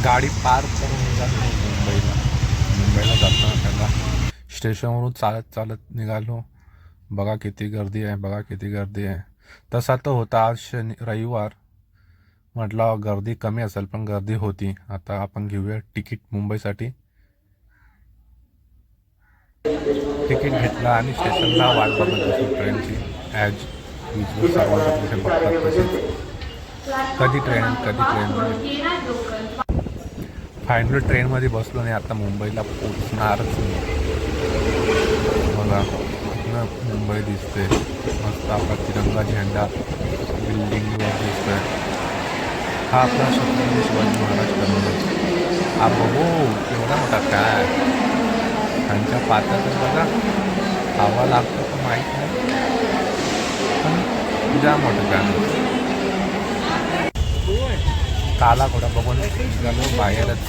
गाडी पार्क करून निघालो मुंबईला जाताना त्याला स्टेशनवरून चालत चालत निघालो. बघा किती गर्दी आहे, बघा किती गर्दी आहे. तसा तर होता आज रविवार, म्हटलं गर्दी कमी असेल पण गर्दी होती. आता आपण घेऊया तिकीट मुंबईसाठी. तिकीट घेतला आणि स्टेशनला वाट बघत बसलो ट्रेनची. ॲज युजल सर्व जसे बघतात तसेच कधी ट्रेन फायनल ट्रेनमध्ये बसलो आणि आता मुंबईला पोचणारच. बघा इथनं मुंबई दिसते मस्त. आपला तिरंगा झेंडा बिल्डिंगवर दिसतोय. हा आपला छत्रपती शिवाजी महाराज टर्मिनल. हा बघू केवढा मोठा काय त्यांच्या पात्यातच बघा. हवा लागतो तर माहीत नाही पण जाम मोठं काय. काला घोडा बघून निघालो बाहेरच.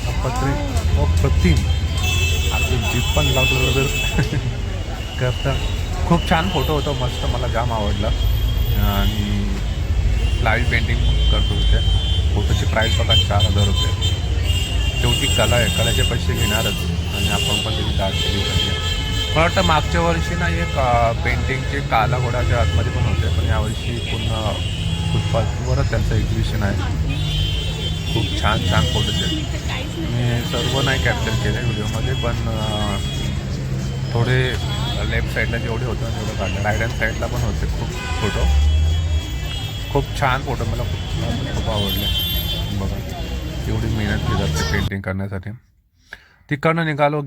अप्रतिम आपली जीप पण लावलं तर करता. खूप छान फोटो होतो, मस्त. मला जाम आवडलं. आणि लाईव्ह पेंटिंग करतो होते. फोटोची प्राईस बघा 4,000 रुपये. शेवटी कला आहे, कलाचे पैसे घेणारच आणि आपण पण त्याची दाद केली पाहिजे. मला वाटतं मागच्या वर्षी ना एक पेंटिंगचे काला घोडाच्या आतमध्ये पण होते, पण यावर्षी पूर्ण फुटपाथवरच त्यांचं एक्झिबिशन आहे. खूप छान छान फोटोज आहेत. मी सर्व नाही कॅप्चर केले व्हिडिओमध्ये, पण थोडे लेफ्ट साईडला जेवढे होतं तेवढं काढलं. राईट हँड साईडला पण होते खूप फोटो. खूप छान फोटो मला खूप आवडले. बघा एवढी मेहनत केली जाते पेंटिंग करण्यासाठी. तिकडनं निघालो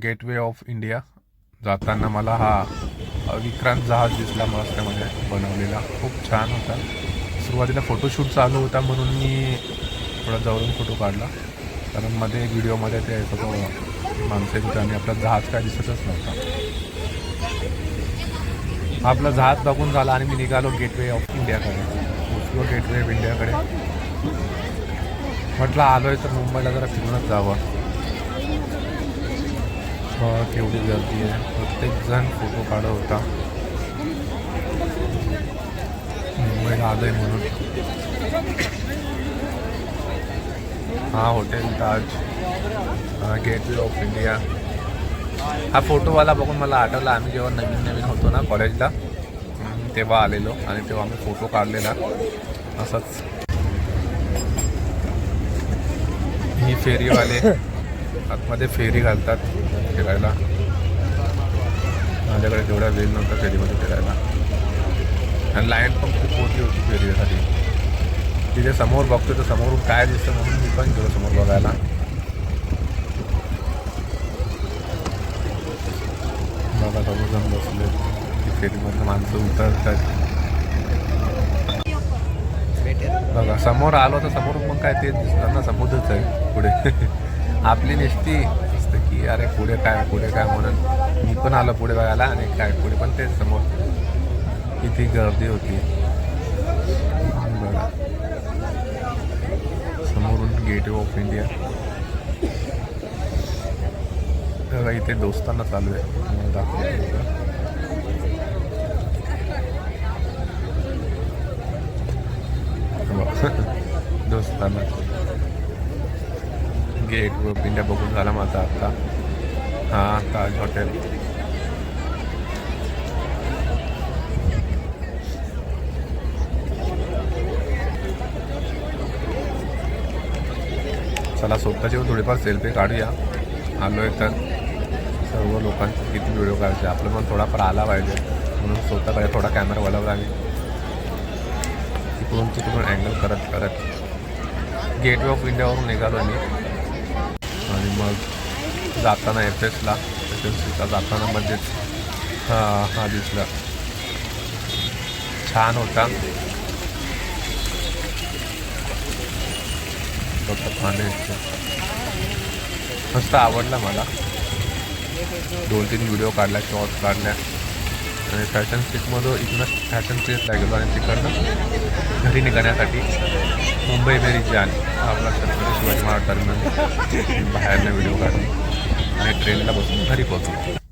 गेटवे ऑफ इंडिया. जाताना मला हा विक्रांत जहाज दिसला मस्तमध्ये बनवलेला. खूप छान होता. सुरुवातीला फोटोशूट चालू होता म्हणून मी थोडा जवळून फोटो काढला, कारण मध्ये व्हिडिओमध्ये ते सगळं माणसे होतं आणि आपला जहाज काय दिसतच नव्हता. आपला जहाज बघून झाला आणि मी निघालो गेटवे ऑफ इंडियाकडे. पोचलो गेटवे ऑफ इंडियाकडे. म्हटलं आलो आहे तर मुंबईला जरा फिरूनच जावं. केवढी गर्दी आहे, प्रत्येकजण फोटो काढत होता. मुंबईला आलो आहे म्हणून. हा hotel Taj, gateway of India. हा फोटोवाला बघून मला आठवला, आम्ही जेव्हा नवीन होतो ना कॉलेजला तेव्हा आलेलो आणि तेव्हा आम्ही फोटो काढलेला असंच. ही फेरीवाले आतमध्ये फेरी घालतात फिरायला. माझ्याकडे तेवढा वेळ नव्हता फेरीमध्ये फिरायला आणि लाईन पण खूप मोठी होती फेरीसाठी. तिथे समोर बघतो तर समोरून काय दिसतं म्हणून मी पण गेलो समोर बघायला. बघा सर्वजण बसले फेरीमधलं, माणसं उतरतात. बघा समोर आलो तर समोरून मग काय तेच दिसणार ना, समुद्रच आहे पुढे. आपली निष्ठी असतं की अरे पुढे काय म्हणून मी पण आलो पुढे बघायला आणि काय पुढे पण तेच समोर. किती गर्दी होती बघा. समोरून गेटवे ऑफ इंडिया. बघा इथे दोस्तांना चालू आहे दाखवतो. दोस्तांना गेटवे ऑफ इंडिया बघून झाला माझा आता. हा ताज हॉटेल. चला स्वतःचे थोडेफार सेल्फी काढूया. आलो आहे तर सर्व लोकांचे किती व्हिडिओ काढायचे, आपलं पण थोडाफार आला पाहिजे म्हणून स्वतःकडे थोडा कॅमेरा वळवला मी. तिकडून अँगल करत गेटवे ऑफ इंडियावरून निघालो मी. आणि मग जाताना एफएसला जाताना मध्येच हा दिसला. छान होता. मस्त आवडला मला. 2-3 व्हिडिओ काढल्या, शॉर्ट्स काढल्या आणि फॅशन इथनं फॅशन स्ट्रीटला गेलो आणि तिकडनं घरी निघण्यासाठी मुंबई मेरी जान आपला छत्रपती शिवाजी महाराज टर्मिनल बाहेरनं व्हिडिओ काढले आणि ट्रेनला बसून घरी पोहोचलो.